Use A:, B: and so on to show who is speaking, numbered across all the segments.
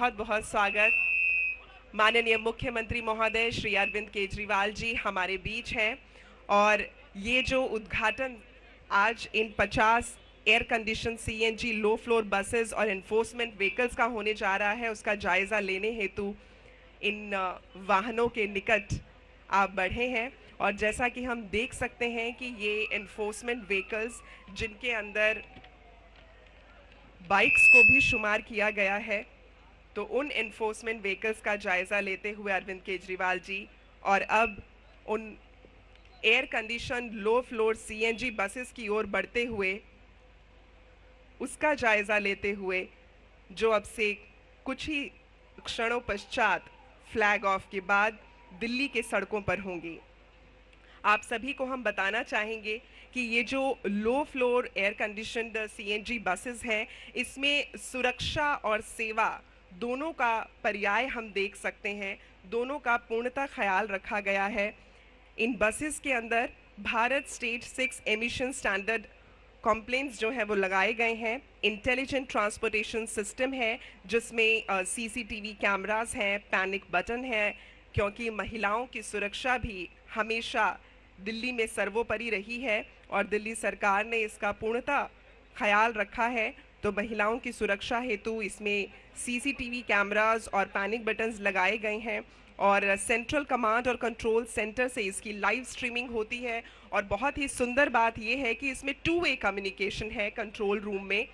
A: बहुत बहुत स्वागत। माननीय मुख्यमंत्री महोदय श्री अरविंद केजरीवाल जी हमारे बीच हैं और ये जो उद्घाटन आज इन 50 air condition CNG low floor buses और एनफोर्समेंट व्हीकल्स का होने जा रहा है, उसका जायजा लेने हेतु इन वाहनों के निकट आप बढ़े हैं। और जैसा कि हम देख सकते हैं कि ये एनफोर्समेंट व्हीकल्स जिनके अंदर बाइक्स को भी शुमार किया गया है, तो उन एनफोर्समेंट व्हीकल्स का जायजा लेते हुए अरविंद केजरीवाल जी और अब उन air condition low floor CNG buses की ओर बढ़ते हुए उसका जायजा लेते हुए जो अब से कुछ ही क्षणों पश्चात फ्लैग ऑफ के बाद दिल्ली के सड़कों पर होंगी। आप सभी को हम बताना चाहेंगे कि ये जो low floor air conditioned CNG buses हैं, इसमें सुरक्षा और सेवा दोनों का पर्याय हम देख सकते हैं, दोनों का पूर्णतः ख्याल रखा गया है। इन बसेस के अंदर Bharat state 6 emission standard complaints जो है वो लगाए गए हैं। इंटेलिजेंट ट्रांसपोर्टेशन सिस्टम है जिसमें सीसीटीवी कैमरास हैं, पैनिक बटन है, क्योंकि महिलाओं की सुरक्षा भी हमेशा दिल्ली में सर्वोपरि रही है और दिल्ली सरकार ने इसका पूर्णतः ख्याल रखा है। तो महिलाओं की सुरक्षा हेतु इसमें सीसीटीवी कैमरास और पैनिक बटन्स लगाए गए हैं और सेंट्रल कमांड और कंट्रोल सेंटर से इसकी लाइव स्ट्रीमिंग होती है। और बहुत ही सुंदर बात यह है कि इसमें 2 वे कम्युनिकेशन है कंट्रोल रूम में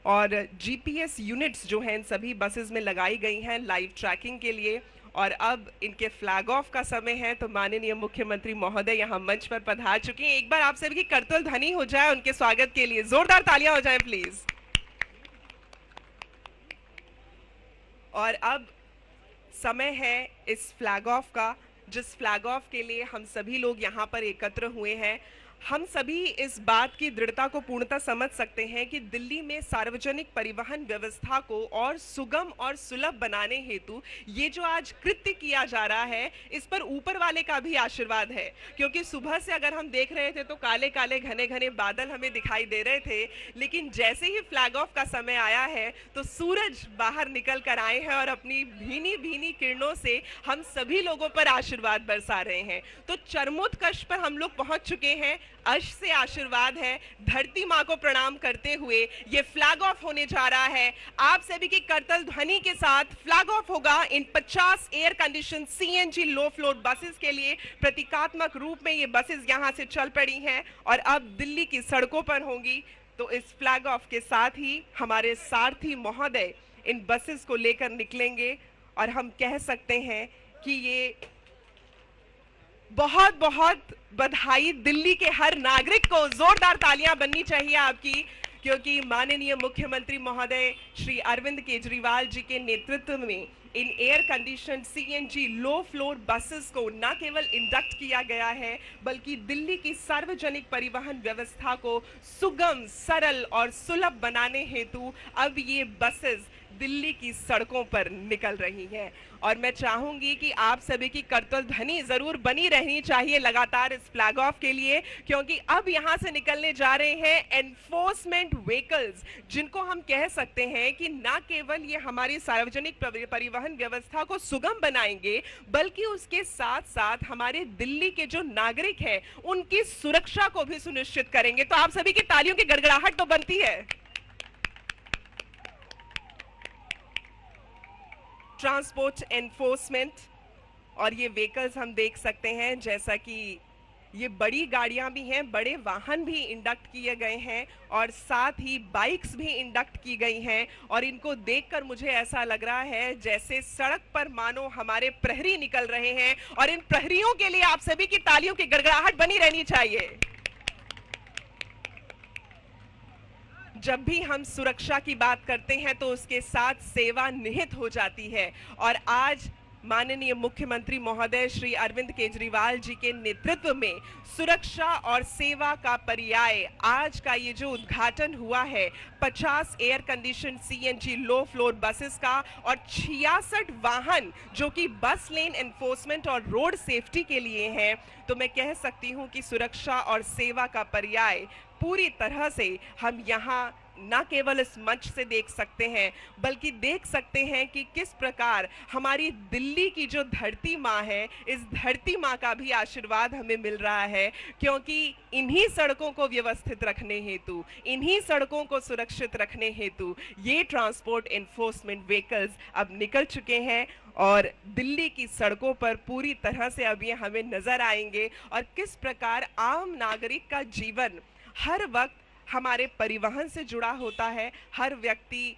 A: और जीपीएस यूनिट्स जो हैं इन सभी बसेस में लगाई गई हैं लाइव ट्रैकिंग के लिए। और अब इनके फ्लैग ऑफ का समय है, तो माननीय मुख्यमंत्री महोदय यहाँ मंच पर पधार चुके हैं। एक बार आप सभी की करतल ध्वनि हो जाए उनके स्वागत के लिए, जोरदार तालियां हो जाएं प्लीज। और अब समय है इस फ्लैग ऑफ का, जिस फ्लैग ऑफ के लिए हम सभी लोग यहाँ पर एकत्र हुए हैं। हम सभी इस बात की दृढ़ता को पूर्णतः समझ सकते हैं कि दिल्ली में सार्वजनिक परिवहन व्यवस्था को और सुगम और सुलभ बनाने हेतु ये जो आज कृत्य किया जा रहा है, इस पर ऊपर वाले का भी आशीर्वाद है। क्योंकि सुबह से अगर हम देख रहे थे तो काले काले घने घने बादल हमें दिखाई दे रहे थे, लेकिन जैसे ही फ्लैग ऑफ का समय आया है तो सूरज बाहर निकल कर आए हैं और अपनी भीनी भीनी किरणों से हम सभी लोगों पर आशीर्वाद बरसा रहे हैं। तो चरमोत्कर्ष पर हम लोग पहुंच चुके हैं। अर्श से आशीर्वाद है, धरती मां को प्रणाम करते हुए ये फ्लैग ऑफ होने जा रहा है। आप सभी की करतल ध्वनि के साथ फ्लैग ऑफ होगा इन 50 air condition CNG low floor buses के लिए। प्रतीकात्मक रूप में ये बसेस यहां से चल पड़ी हैं और अब दिल्ली की सड़कों पर होंगी। तो इस फ्लैग ऑफ के साथ ही हमारे सारथी महोदय इन बसेस को लेकर निकलेंगे और हम कह सकते हैं कि ये बहुत बहुत बधाई दिल्ली के हर नागरिक को। जोरदार तालियां बननी चाहिए आपकी, क्योंकि माननीय मुख्यमंत्री महोदय श्री अरविंद केजरीवाल जी के नेतृत्व में in air condition CNG low floor buses को न केवल इंडक्ट किया गया है, बल्कि दिल्ली की सार्वजनिक परिवहन व्यवस्था को सुगम, सरल और सुलभ बनाने हेतु अब ये बसेस दिल्ली की सड़कों पर निकल रही हैं। और मैं चाहूंगी कि आप सभी की करतल ध्वनि जरूर बनी रहनी चाहिए लगातार इस फ्लैग ऑफ के लिए, क्योंकि अब यहां से निकलने जा रहे हैं एनफोर्समेंट व्हीकल्स, जिनको हम कह सकते हैं कि न केवल ये हमारी सार्वजनिक परिवहन व्यवस्था को सुगम बनाएंगे, बल्कि उसके साथ साथ हमारे दिल्ली के जो नागरिक हैं उनकी सुरक्षा को भी सुनिश्चित करेंगे। तो आप सभी की तालियों की गड़गड़ाहट तो बनती है। ट्रांसपोर्ट एनफोर्समेंट और ये व्हीकल्स हम देख सकते हैं, जैसा कि ये बड़ी गाड़ियां भी हैं, बड़े वाहन भी इंडक्ट किए गए हैं और साथ ही बाइक्स भी इंडक्ट की गई हैं। और इनको देखकर मुझे ऐसा लग रहा है जैसे सड़क पर मानो हमारे प्रहरी निकल रहे हैं, और इन प्रहरियों के लिए आप सभी की तालियों की गड़गड़ाहट बनी रहनी चाहिए। जब भी हम सुरक्षा की बात करते हैं तो उसके साथ सेवा निहित हो जाती है, और आज माननीय मुख्यमंत्री महोदय श्री अरविंद केजरीवाल जी के नेतृत्व में सुरक्षा और सेवा का पर्याय आज का ये जो उद्घाटन हुआ है 50 air condition CNG low floor buses का और 66 वाहन जो कि बस लेन एनफोर्समेंट और रोड सेफ्टी के लिए हैं, तो मैं कह सकती हूं कि सुरक्षा और सेवा का पर्याय पूरी तरह से हम यहाँ न केवल इस मंच से देख सकते हैं, बल्कि देख सकते हैं कि किस प्रकार हमारी दिल्ली की जो धरती माँ है, इस धरती माँ का भी आशीर्वाद हमें मिल रहा है, क्योंकि इन्हीं सड़कों को व्यवस्थित रखने हेतु, इन्हीं सड़कों को सुरक्षित रखने हेतु ये ट्रांसपोर्ट एनफोर्समेंट व्हीकल्स अब निकल चुके हैं और दिल्ली की सड़कों पर पूरी तरह से अब ये हमें नजर आएंगे। और किस प्रकार आम नागरिक का जीवन हर वक्त हमारे परिवहन से जुड़ा होता है। हर व्यक्ति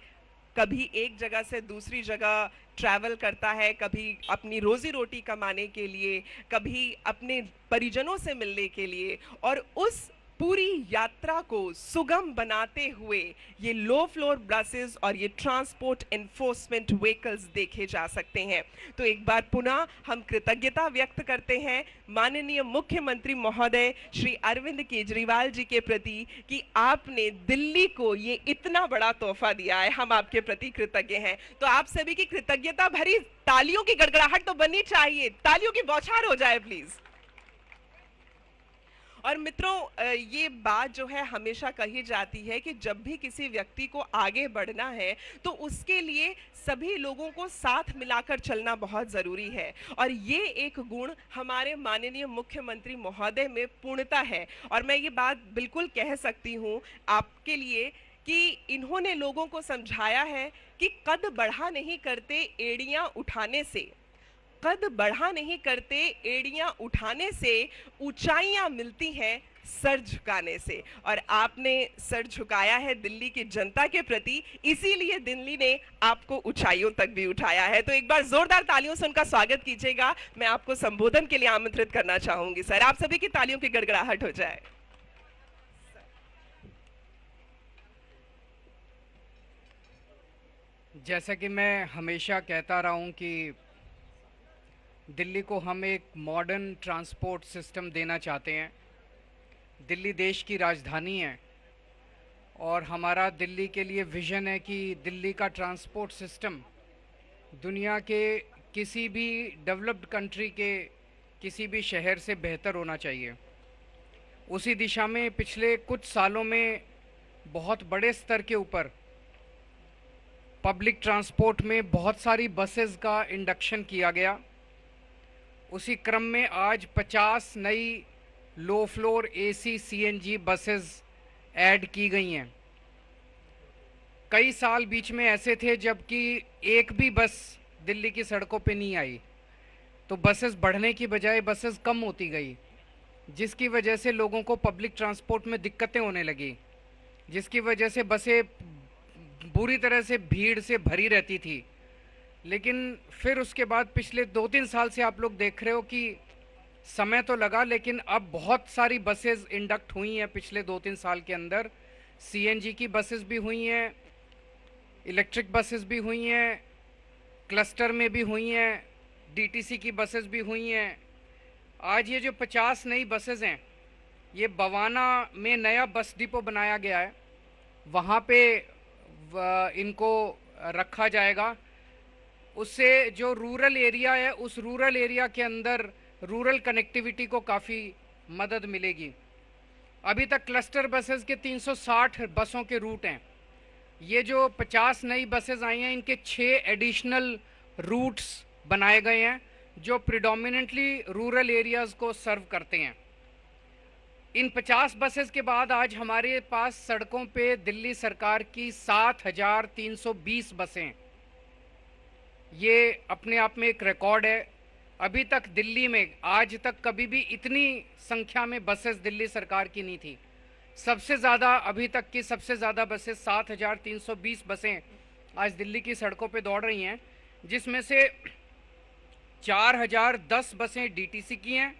A: कभी एक जगह से दूसरी जगह ट्रैवल करता है, कभी अपनी रोजी रोटी कमाने के लिए, कभी अपने परिजनों से मिलने के लिए, और उस पूरी यात्रा को सुगम बनाते हुए ये लो फ्लोर बसेस और ये ट्रांसपोर्ट एनफोर्समेंट व्हीकल्स देखे जा सकते हैं। तो एक बार पुनः हम कृतज्ञता व्यक्त करते हैं माननीय मुख्यमंत्री महोदय श्री अरविंद केजरीवाल जी के प्रति कि आपने दिल्ली को ये इतना बड़ा तोहफा दिया है। हम आपके प्रति कृतज्ञ हैं। तो आप सभी की कृतज्ञता भरी तालियों की गड़गड़ाहट तो बननी चाहिए, तालियों की बौछार हो जाए प्लीज। और मित्रों, ये बात जो है हमेशा कही जाती है कि जब भी किसी व्यक्ति को आगे बढ़ना है तो उसके लिए सभी लोगों को साथ मिलाकर चलना बहुत ज़रूरी है, और ये एक गुण हमारे माननीय मुख्यमंत्री महोदय में पूर्णता है। और मैं ये बात बिल्कुल कह सकती हूँ आपके लिए कि इन्होंने लोगों को समझाया है कि कद बढ़ा नहीं करते एड़ियाँ उठाने से, कद बढ़ा नहीं करते एड़ियां उठाने से, ऊंचाइयां मिलती हैं सर झुकाने से। और आपने सर झुकाया है दिल्ली की जनता के प्रति, इसीलिए दिल्ली ने आपको ऊंचाइयों तक भी उठाया है। तो एक बार जोरदार तालियों से उनका स्वागत कीजिएगा। मैं आपको संबोधन के लिए आमंत्रित करना चाहूंगी। सर, आप सभी की तालियों की गड़गड़ाहट हो जाए।
B: जैसा कि मैं हमेशा कहता रहा हूं कि दिल्ली को हम एक मॉडर्न ट्रांसपोर्ट सिस्टम देना चाहते हैं। दिल्ली देश की राजधानी है और हमारा दिल्ली के लिए विज़न है कि दिल्ली का ट्रांसपोर्ट सिस्टम दुनिया के किसी भी डेवलप्ड कंट्री के किसी भी शहर से बेहतर होना चाहिए। उसी दिशा में पिछले कुछ सालों में बहुत बड़े स्तर के ऊपर पब्लिक ट्रांसपोर्ट में बहुत सारी बसेस का इंडक्शन किया गया। उसी क्रम में आज 50 नई low floor AC CNG buses add की गई हैं। कई साल बीच में ऐसे थे जबकि एक भी बस दिल्ली की सड़कों पे नहीं आई, तो बसेस बढ़ने की बजाय बसेस कम होती गई, जिसकी वजह से लोगों को पब्लिक ट्रांसपोर्ट में दिक्कतें होने लगी, जिसकी वजह से बसें बुरी तरह से भीड़ से भरी रहती थी। लेकिन फिर उसके बाद पिछले 2-3 साल से आप लोग देख रहे हो कि समय तो लगा, लेकिन अब बहुत सारी बसेस इंडक्ट हुई हैं पिछले 2-3 साल के अंदर। सीएनजी की बसेस भी हुई हैं, इलेक्ट्रिक बसेस भी हुई हैं, क्लस्टर में भी हुई हैं, डीटीसी की बसेस भी हुई हैं। आज ये जो 50 नई बसेस हैं, ये बवाना में नया बस डिपो बनाया गया है, वहाँ पे इनको रखा जाएगा। उससे जो रूरल एरिया है, उस रूरल एरिया के अंदर रूरल कनेक्टिविटी को काफ़ी मदद मिलेगी। अभी तक क्लस्टर बसेस के 360 बसों के रूट हैं। ये जो 50 नई बसेस आई हैं, इनके 6 एडिशनल रूट्स बनाए गए हैं जो प्रिडोमिनेंटली रूरल एरियाज़ को सर्व करते हैं। इन 50 बसेस के बाद आज हमारे पास सड़कों पे दिल्ली सरकार की 7,320 बसें। ये अपने आप में एक रिकॉर्ड है। अभी तक दिल्ली में आज तक कभी भी इतनी संख्या में बसेस दिल्ली सरकार की नहीं थी। सबसे ज़्यादा अभी तक की सबसे ज़्यादा बसेस 7,320 बसें आज दिल्ली की सड़कों पे दौड़ रही हैं, जिसमें से 4,010 बसें डीटीसी की हैं,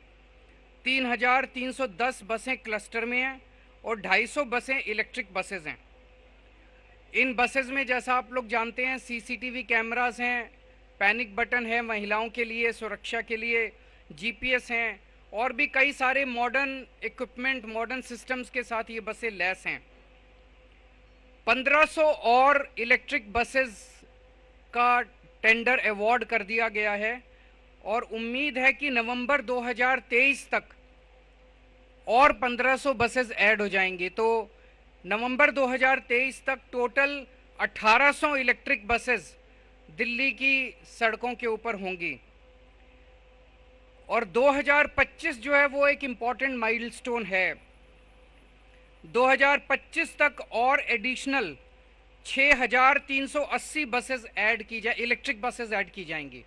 B: 3,310 बसें क्लस्टर में हैं और 250 बसें इलेक्ट्रिक बसेस हैं। इन बसेस में जैसा आप लोग जानते हैं सीसीटीवी कैमरास हैं, पैनिक बटन है महिलाओं के लिए सुरक्षा के लिए, जीपीएस हैं और भी कई सारे मॉडर्न इक्विपमेंट, मॉडर्न सिस्टम्स के साथ ये बसें लैस हैं। 1500 और इलेक्ट्रिक बसेस का टेंडर अवार्ड कर दिया गया है और उम्मीद है कि नवंबर 2023 तक और 1500 बसेस ऐड हो जाएंगे। तो नवंबर 2023 तक टोटल 1800 इलेक्ट्रिक बसेस दिल्ली की सड़कों के ऊपर होंगी और 2025 जो है वो एक इम्पॉर्टेंट माइलस्टोन है। 2025 तक और एडिशनल 6380 बसेस ऐड की जाए, इलेक्ट्रिक बसेस ऐड की जाएंगी।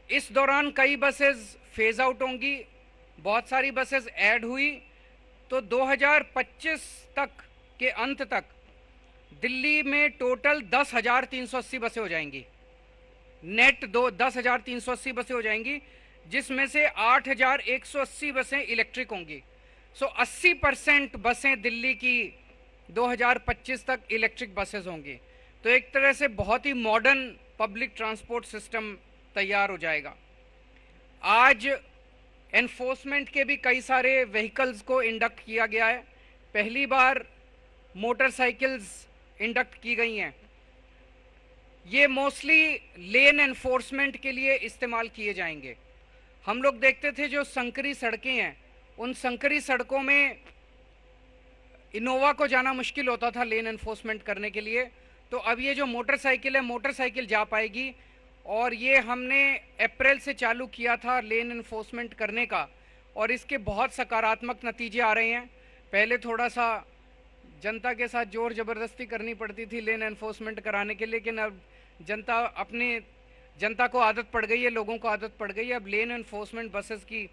B: इस दौरान कई बसेस फेज आउट होंगी, बहुत सारी बसेस ऐड हुई, तो 2025 तक के अंत तक दिल्ली में टोटल 10,380 बसें हो जाएंगी। नेट 10,380 बसें हो जाएंगी, जिसमें से 8,180 बसें इलेक्ट्रिक होंगी। सो 80% बसें दिल्ली की 2025 तक इलेक्ट्रिक बसेस होंगी। तो एक तरह से बहुत ही मॉडर्न पब्लिक ट्रांसपोर्ट सिस्टम तैयार हो जाएगा। आज एनफोर्समेंट के भी कई सारे व्हीकल्स को इंडक्ट किया गया है। पहली बार मोटरसाइकिल्स इंडक्ट की गई हैं। ये मोस्टली लेन एनफोर्समेंट के लिए इस्तेमाल किए जाएंगे। हम लोग देखते थे जो संकरी सड़कें हैं, उन संकरी सड़कों में इनोवा को जाना मुश्किल होता था लेन एनफोर्समेंट करने के लिए। तो अब ये जो मोटरसाइकिल है, मोटरसाइकिल जा पाएगी। और ये हमने अप्रैल से चालू किया था लेन एनफोर्समेंट करने का, और इसके बहुत सकारात्मक नतीजे आ रहे हैं। पहले थोड़ा सा जनता के साथ जोर ज़बरदस्ती करनी पड़ती थी लेन एनफोर्समेंट कराने के लिए, लेकिन अब जनता को आदत पड़ गई है, लोगों को आदत पड़ गई है। अब लेन एनफोर्समेंट बसेस की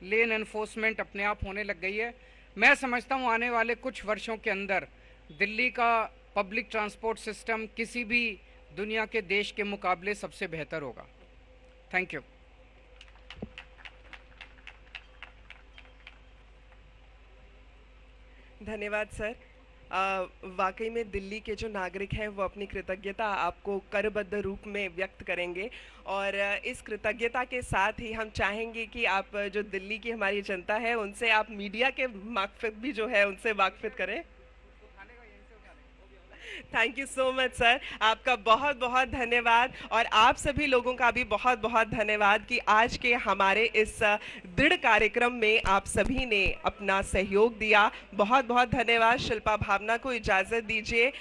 B: लेन एनफोर्समेंट अपने आप होने लग गई है। मैं समझता हूँ आने वाले कुछ वर्षों के अंदर दिल्ली का पब्लिक ट्रांसपोर्ट सिस्टम किसी भी दुनिया के देश के मुकाबले सबसे बेहतर होगा। Thank you.
A: धन्यवाद सर। वाकई में दिल्ली के जो नागरिक हैं वो अपनी कृतज्ञता आपको करबद्ध रूप में व्यक्त करेंगे, और इस कृतज्ञता के साथ ही हम चाहेंगे कि आप जो दिल्ली की हमारी जनता है उनसे आप मीडिया के मार्फत भी जो है उनसे वाकफित करें। Thank you so much sir, आपका बहुत बहुत धन्यवाद, और आप सभी लोगों का भी बहुत बहुत धन्यवाद कि आज के हमारे इस दृढ़ कार्यक्रम में आप सभी ने अपना सहयोग दिया। बहुत बहुत धन्यवाद। शिल्पा भावना को इजाज़त दीजिए।